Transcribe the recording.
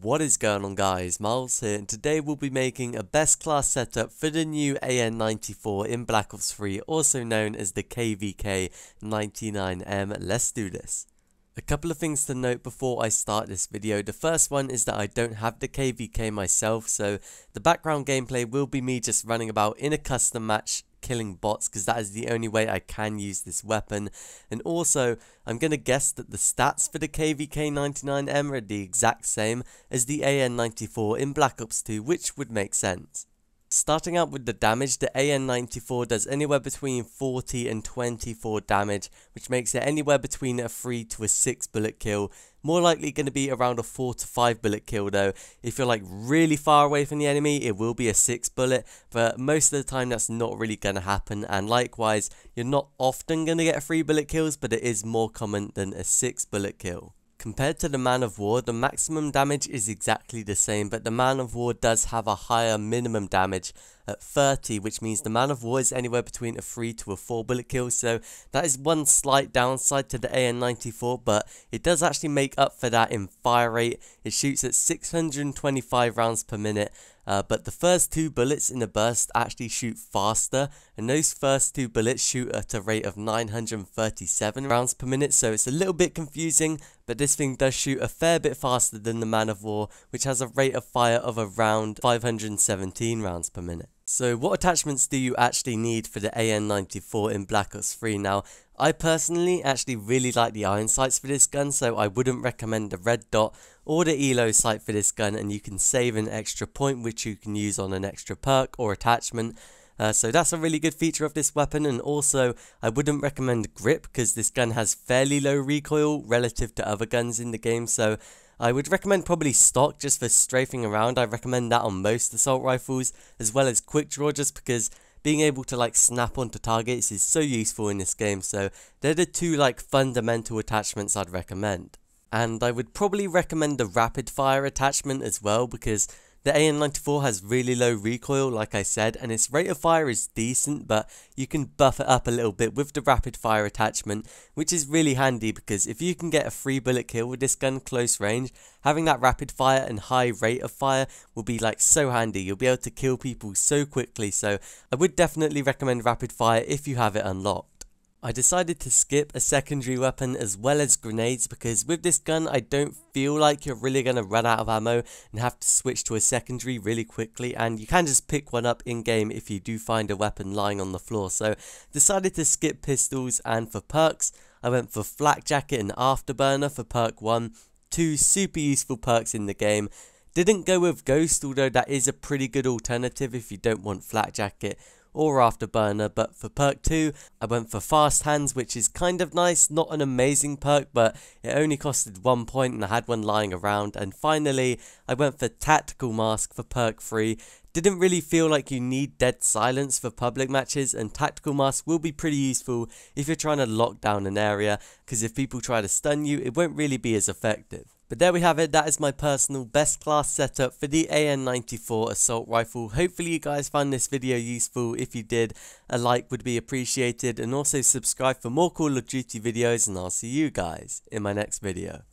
What is going on, guys? Miles here, and today we'll be making a best class setup for the new AN-94 in Black Ops 3, also known as the KVK 99m. Let's do this. A couple of things to note before I start this video. The first one is that I don't have the KVK myself, so the background gameplay will be me just running about in a custom match killing bots, because that is the only way I can use this weapon. And also, I'm going to guess that the stats for the KVK 99m are the exact same as the AN-94 in Black Ops 2, which would make sense. Starting out with the damage, the AN-94 does anywhere between 40 and 24 damage, which makes it anywhere between a 3 to a 6 bullet kill. More likely going to be around a 4 to 5 bullet kill though. If you're like really far away from the enemy, it will be a 6 bullet, but most of the time that's not really going to happen. And likewise, you're not often going to get 3 bullet kills, but it is more common than a 6 bullet kill. Compared to the Man of War, the maximum damage is exactly the same, but the Man of War does have a higher minimum damage at 30, which means the Man of War is anywhere between a 3 to a 4 bullet kill, so that is one slight downside to the AN-94, but it does actually make up for that in fire rate. It shoots at 625 rounds per minute, but the first 2 bullets in a burst actually shoot faster, and those first 2 bullets shoot at a rate of 937 rounds per minute, so it's a little bit confusing, but this thing does shoot a fair bit faster than the Man of War, which has a rate of fire of around 517 rounds per minute. So what attachments do you actually need for the AN-94 in Black Ops 3? Now, I personally actually really like the iron sights for this gun, so I wouldn't recommend the red dot or the elo sight for this gun, and you can save an extra point which you can use on an extra perk or attachment. So that's a really good feature of this weapon. And also, I wouldn't recommend grip because this gun has fairly low recoil relative to other guns in the game, so I would recommend probably stock just for strafing around. I recommend that on most assault rifles, as well as quick draw, just because being able to like snap onto targets is so useful in this game. So they're the two like fundamental attachments I'd recommend. And I would probably recommend the rapid fire attachment as well, because the AN-94 has really low recoil, like I said, and its rate of fire is decent, but you can buff it up a little bit with the rapid fire attachment, which is really handy because if you can get a 3 bullet kill with this gun close range, having that rapid fire and high rate of fire will be like so handy. You'll be able to kill people so quickly, so I would definitely recommend rapid fire if you have it unlocked. I decided to skip a secondary weapon as well as grenades because with this gun I don't feel like you're really going to run out of ammo and have to switch to a secondary really quickly, and you can just pick one up in game if you do find a weapon lying on the floor. So decided to skip pistols, and for perks I went for flak jacket and afterburner for perk 1, 2 super useful perks in the game. Didn't go with ghost, although that is a pretty good alternative if you don't want flak jacket or afterburner, but for perk 2 I went for fast hands, which is kind of nice, not an amazing perk, but it only costed 1 point and I had one lying around. And finally I went for tactical mask for perk 3. Didn't really feel like you need dead silence for public matches, and tactical mask will be pretty useful if you're trying to lock down an area, because if people try to stun you it won't really be as effective. But there we have it. That is my personal best class setup for the AN-94 assault rifle. Hopefully you guys found this video useful. If you did, a like would be appreciated, and also subscribe for more Call of Duty videos, and I'll see you guys in my next video.